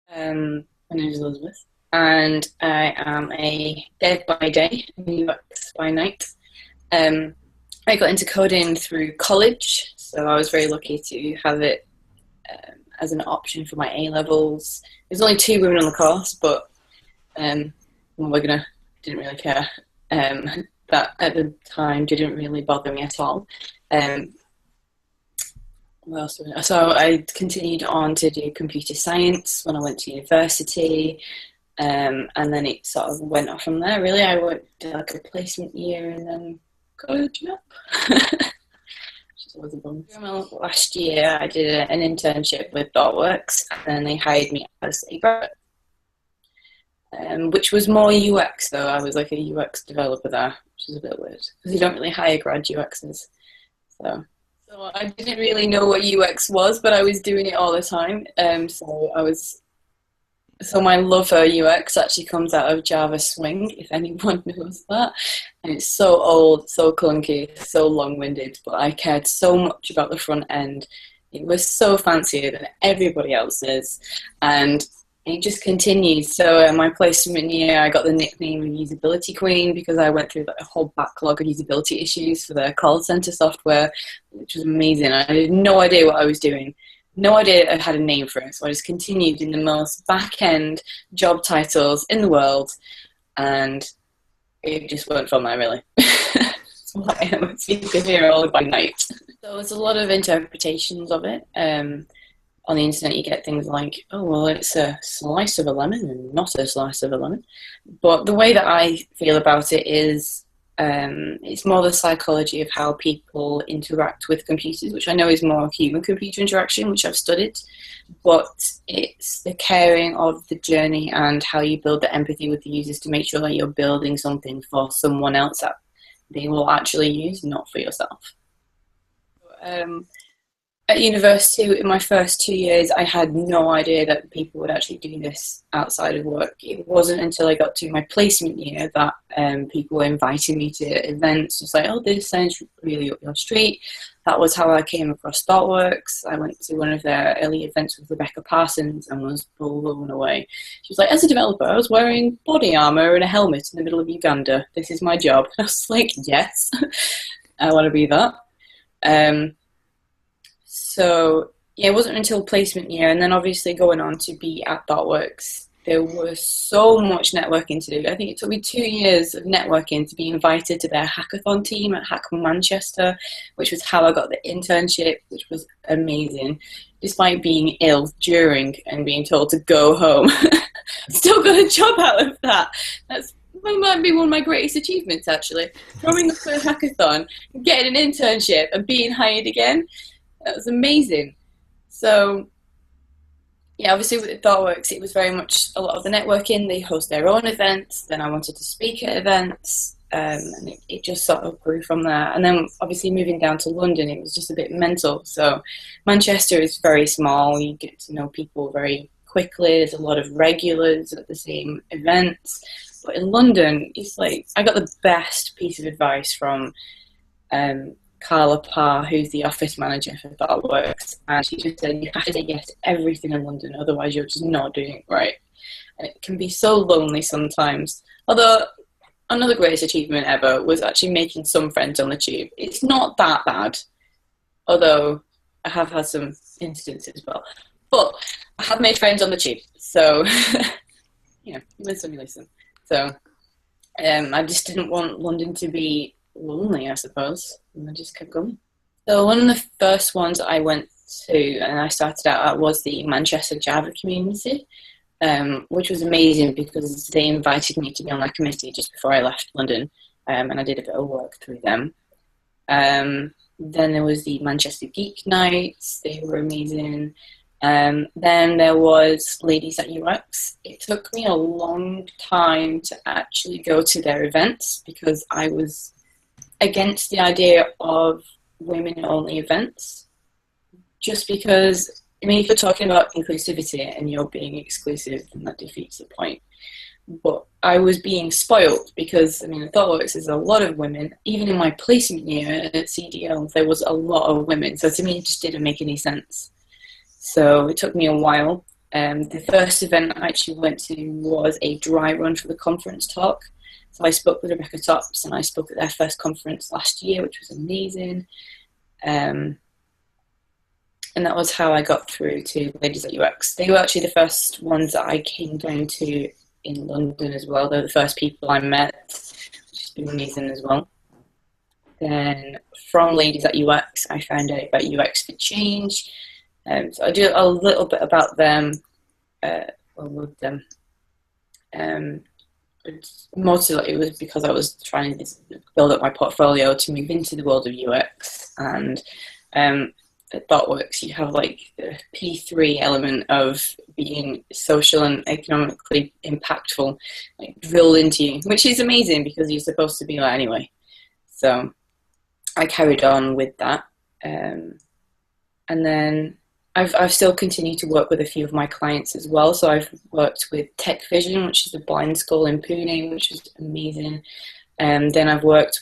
My name is Elizabeth, and I am a dev by day and UX by night. Um, I got into coding through college, so I was very lucky to have it as an option for my A levels. There's only two women on the course, but we're gonna didn't really care. That at the time didn't really bother me at all. Um, what else? So I continued on to do computer science when I went to university. And then it sort of went off from there. Really, I did like a placement year and then got a job. Which was a bum. Last year, I did an internship with ThoughtWorks, and then they hired me as a graduate, which was more UX though. I was like a UX developer there, which is a bit weird because you don't really hire grad UXers. So I didn't really know what UX was, but I was doing it all the time. So my love for UX actually comes out of Java Swing, if anyone knows that. And it's so old, so clunky, so long-winded, but I cared so much about the front end. It was so fancier than everybody else's, and it just continued. So in my placement year, I got the nickname of Usability Queen because I went through a whole backlog of usability issues for the call center software, which was amazing. I had no idea what I was doing. No idea I had a name for it, so I just continued in the most back-end job titles in the world, and it just went from there, really. That's why I am a speaker here all by night. So there's a lot of interpretations of it. On the internet, you get things like, oh, well, it's a slice of a lemon and not a slice of a lemon. But the way that I feel about it is it's more the psychology of how people interact with computers, which I know is more human-computer interaction, which I've studied, but it's the caring of the journey and how you build the empathy with the users to make sure that you're building something for someone else that they will actually use, not for yourself. At university, in my first 2 years, I had no idea that people would actually do this outside of work. It wasn't until I got to my placement year that people were inviting me to events. Just like, oh, this sounds really up your street. That was how I came across ThoughtWorks. I went to one of their early events with Rebecca Parsons and was blown away. She was like, as a developer, I was wearing body armor and a helmet in the middle of Uganda. This is my job. I was like, yes, I want to be that. So yeah, it wasn't until placement year, and then obviously going on to be at ThoughtWorks, there was so much networking to do. I think it took me 2 years of networking to be invited to their hackathon team at Hack Manchester, which was how I got the internship, which was amazing. Despite being ill during and being told to go home, still got a job out of that. That might be one of my greatest achievements, actually. Throwing up for a hackathon, getting an internship, and being hired again. That was amazing. So, yeah, obviously with ThoughtWorks, it was very much a lot of the networking. They host their own events. Then I wanted to speak at events, and it just sort of grew from there. And then obviously moving down to London, it was just a bit mental. So Manchester is very small. You get to know people very quickly. There's a lot of regulars at the same events. But in London, it's like I got the best piece of advice from Carla Parr, who's the office manager for ThoughtWorks, and she just said you have to say yes to everything in London, otherwise you're just not doing it right. And it can be so lonely sometimes. Although another greatest achievement ever was actually making some friends on the tube. It's not that bad, although I have had some instances as well. But I have made friends on the tube, so you know, you win some, you listen. So I just didn't want London to be lonely, I suppose, and I just kept going. So one of the first ones I went to and I started out at was the Manchester Java community, which was amazing because they invited me to be on that committee just before I left London, and I did a bit of work through them. Then there was the Manchester Geek Nights. They were amazing. Then there was Ladies at UX. It took me a long time to actually go to their events because I was against the idea of women-only events, just because, I mean, if you're talking about inclusivity and you're being exclusive, then that defeats the point. But I was being spoiled because, I mean, at ThoughtWorks there's a lot of women. Even in my placement year at CDL, there was a lot of women. So to me, it just didn't make any sense. So it took me a while. The first event I actually went to was a dry run for the conference talk. So I spoke with Rebecca Tops, and I spoke at their first conference last year, which was amazing. And that was how I got through to Ladies at UX. They were actually the first ones that I came down to in London as well. They were the first people I met, which has been amazing as well. Then from Ladies at UX, I found out about UX for Change. So I do a little bit about them, with them. Mostly it was because I was trying to build up my portfolio to move into the world of UX. And at ThoughtWorks, you have like the P3 element of being social and economically impactful, like drilled into you, which is amazing because you're supposed to be that anyway. So I carried on with that. And then I've still continued to work with a few of my clients as well. So I've worked with Tech Vision, which is a blind school in Pune, which is amazing. Then I've worked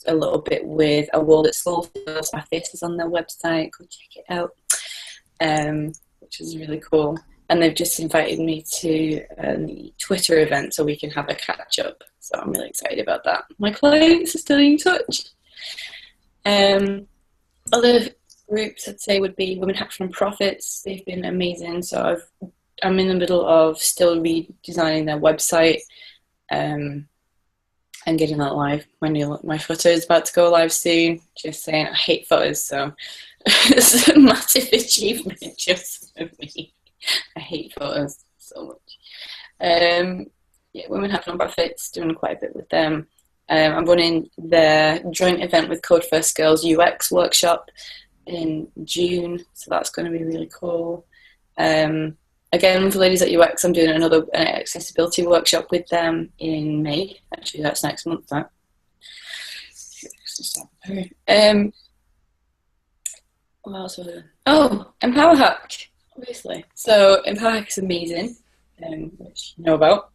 a little bit with A World at School. My face is on their website. Go check it out, which is really cool. And they've just invited me to the Twitter event so we can have a catch up. So I'm really excited about that. My clients are still in touch. Other groups I'd say would be Women Hack for Profits. They've been amazing. So I'm in the middle of still redesigning their website and getting that live. My footer is about to go live soon. Just saying, I hate footers, so it's a massive achievement just for me. I hate footers so much. Yeah, Women Hack for Profits, doing quite a bit with them. I'm running the joint event with CodeFirstGirls UX workshop in June, so that's going to be really cool. Again, for Ladies at UX, I'm doing another accessibility workshop with them in May. Actually, that's next month. That. What else was it? Oh, Empower Hack, obviously. So Empower Hack is amazing, which you know about.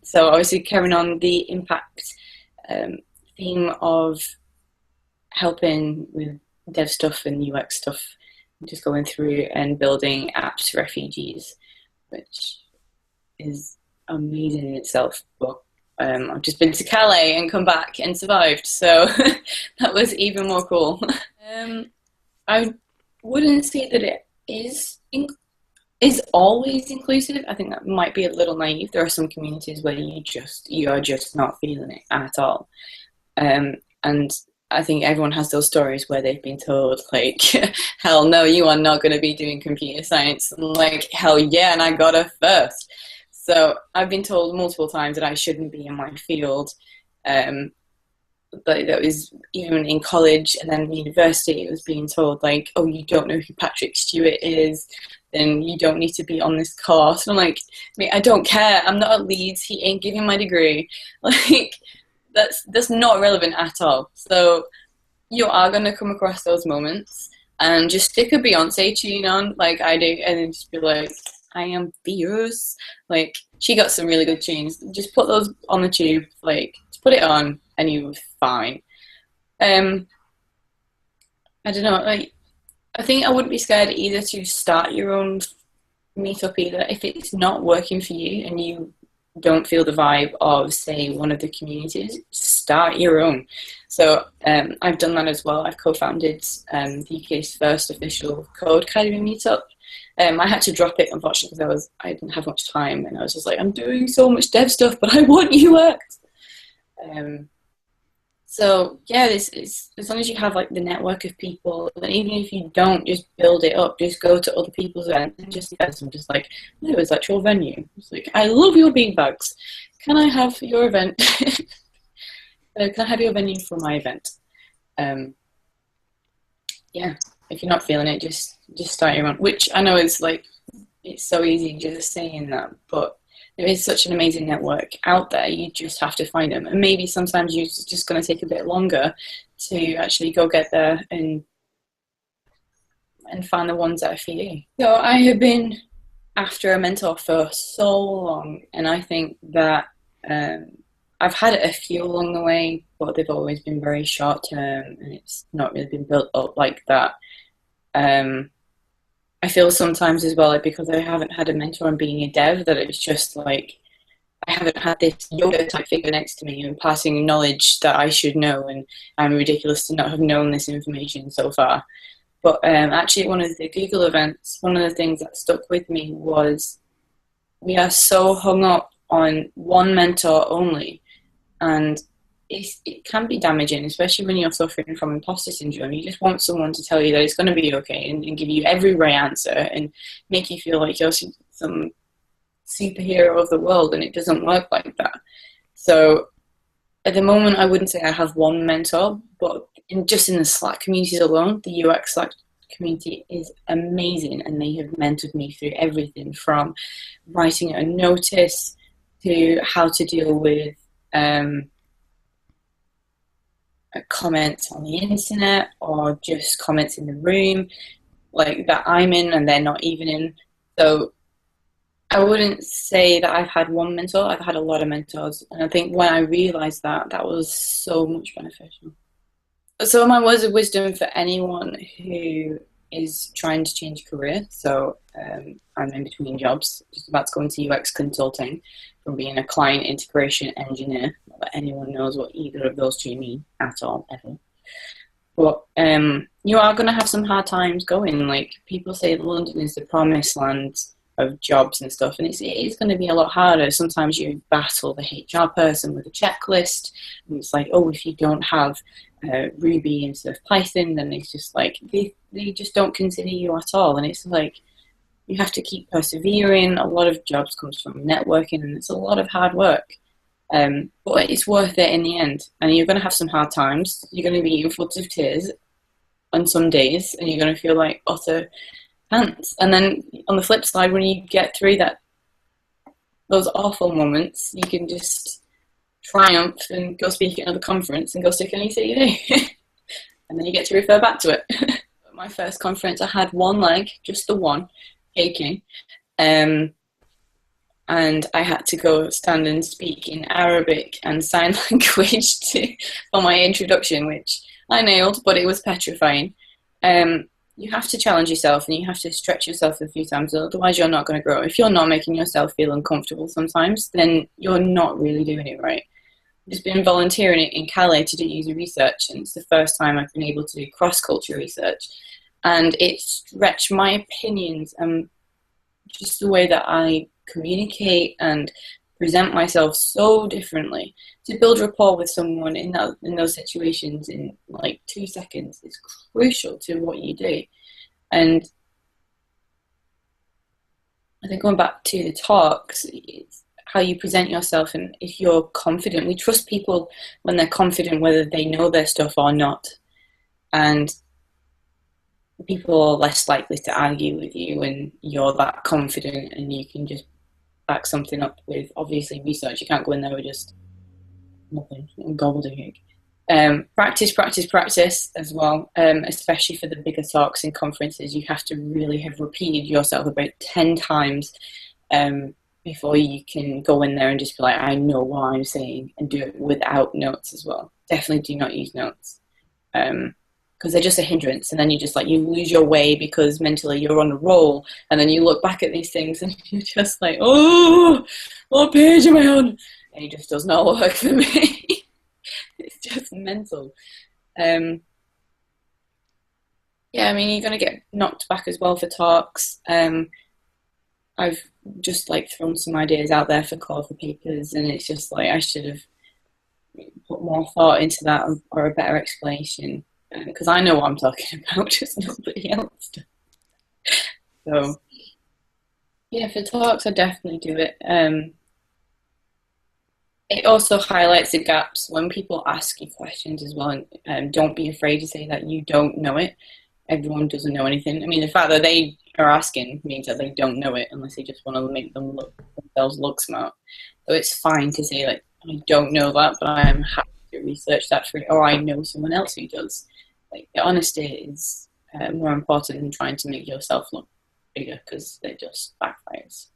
So obviously carrying on the impact theme of helping with dev stuff and UX stuff, just going through and building apps for refugees, which is amazing in itself. But I've just been to Calais and come back and survived, so that was even more cool. I wouldn't say that it is always inclusive. I think that might be a little naive. There are some communities where you are just not feeling it at all, and I think everyone has those stories where they've been told, like, hell no, you are not going to be doing computer science. And like, hell yeah, and I got a first. So I've been told multiple times that I shouldn't be in my field. But that was even in college and then university, it was being told, like, oh, you don't know who Patrick Stewart is, then you don't need to be on this course. And I'm like, mate, I don't care. I'm not at Leeds. He ain't giving my degree. Like, that's not relevant at all. So you are going to come across those moments, and just stick a Beyonce tune on like I do, and then just be like, I am fierce. Like, she got some really good tunes. Just put those on the tube, like, just put it on and you're fine. I don't know, like, I think I wouldn't be scared either to start your own meetup either. If it's not working for you and you don't feel the vibe of, say, one of the communities, start your own. So I've done that as well. I've co-founded the UK's first official Code Academy meetup. I had to drop it, unfortunately, because I didn't have much time, and I was just like, I'm doing so much dev stuff, but I want UX. So yeah, it's as long as you have like the network of people, and even if you don't, just build it up. Just go to other people's events and just ask them, just like, no, is that your venue? It's like, I love your beanbags. Can I have your event? Can I have your venue for my event? Yeah, if you're not feeling it, just start your own. Which I know is like, it's so easy just saying that, but there is such an amazing network out there. You just have to find them. And maybe sometimes it's just going to take a bit longer to actually go get there and find the ones that are for you. So I have been after a mentor for so long, and I think that I've had a few along the way, but they've always been very short term, and it's not really been built up like that. I feel sometimes as well, like, because I haven't had a mentor and being a dev, that it's just like I haven't had this Yoda type figure next to me and passing knowledge that I should know, and I'm ridiculous to not have known this information so far. But actually, at one of the Google events, one of the things that stuck with me was we are so hung up on one mentor only, and it can be damaging, especially when you're suffering from imposter syndrome. You just want someone to tell you that it's going to be okay, and give you every right answer and make you feel like you're some superhero of the world, and it doesn't work like that. So at the moment, I wouldn't say I have one mentor, but just in the Slack communities alone, the UX Slack community is amazing, and they have mentored me through everything from writing a notice to how to deal with comments on the internet, or just comments in the room like that I'm in and they're not even in. So I wouldn't say that I've had one mentor. I've had a lot of mentors, and I think when I realized that, that was so much beneficial. So my words of wisdom for anyone who is trying to change career. So I'm in between jobs, just about to go into UX consulting, from being a client integration engineer. Not that anyone knows what either of those two mean at all, ever. But you are going to have some hard times going. Like, people say London is the promised land of jobs and stuff, and it is going to be a lot harder. Sometimes you battle the HR person with a checklist, and it's like, oh, if you don't have Ruby instead of Python, then it's just like they just don't consider you at all. And it's like you have to keep persevering. A lot of jobs comes from networking, and it's a lot of hard work. But it's worth it in the end. And you're going to have some hard times. You're going to be in floods of tears on some days, and you're going to feel like utter pants. And then on the flip side, when you get through those awful moments, you can just triumph and go speak at another conference and go stick on your CV. And then you get to refer back to it. My first conference, I had one leg, just the one, aching. And I had to go stand and speak in Arabic and sign language for my introduction, which I nailed, but it was petrifying. You have to challenge yourself, and you have to stretch yourself a few times, otherwise you're not going to grow. If you're not making yourself feel uncomfortable sometimes, then you're not really doing it right. I've just been volunteering in Calais to do user research, and it's the first time I've been able to do cross-culture research. And it stretched my opinions and just the way that I communicate and present myself so differently. To build rapport with someone in those situations in like 2 seconds is crucial to what you do. And I think going back to the talks, it's how you present yourself, and if you're confident. We trust people when they're confident, whether they know their stuff or not. And people are less likely to argue with you when you're that confident and you can just back something up with, obviously, research. You can't go in there with just nothing, gobbledygook. Practice, practice, practice as well, especially for the bigger talks and conferences. You have to really have repeated yourself about 10 times before you can go in there and just be like, I know what I'm saying, and do it without notes as well. Definitely do not use notes. Because they're just a hindrance, and then you just like, you lose your way because mentally you're on a roll, and then you look back at these things and you're just like, oh, what page am I on? And it just does not work for me. It's just mental. Yeah, I mean, you're going to get knocked back as well for talks. I've just like thrown some ideas out there for call for papers, and it's just like I should have put more thought into that, or a better explanation. Because I know what I'm talking about, just nobody else does. So, yeah, for talks, I definitely do it. It also highlights the gaps when people ask you questions as well, and don't be afraid to say that you don't know it. Everyone doesn't know anything. I mean, the fact that they are asking means that they don't know it, unless they just want to make themselves look smart. So it's fine to say, like, I don't know that, but I am happy to research that for you, or I know someone else who does. Like, the honesty is more important than trying to make yourself look bigger, because it just backfires.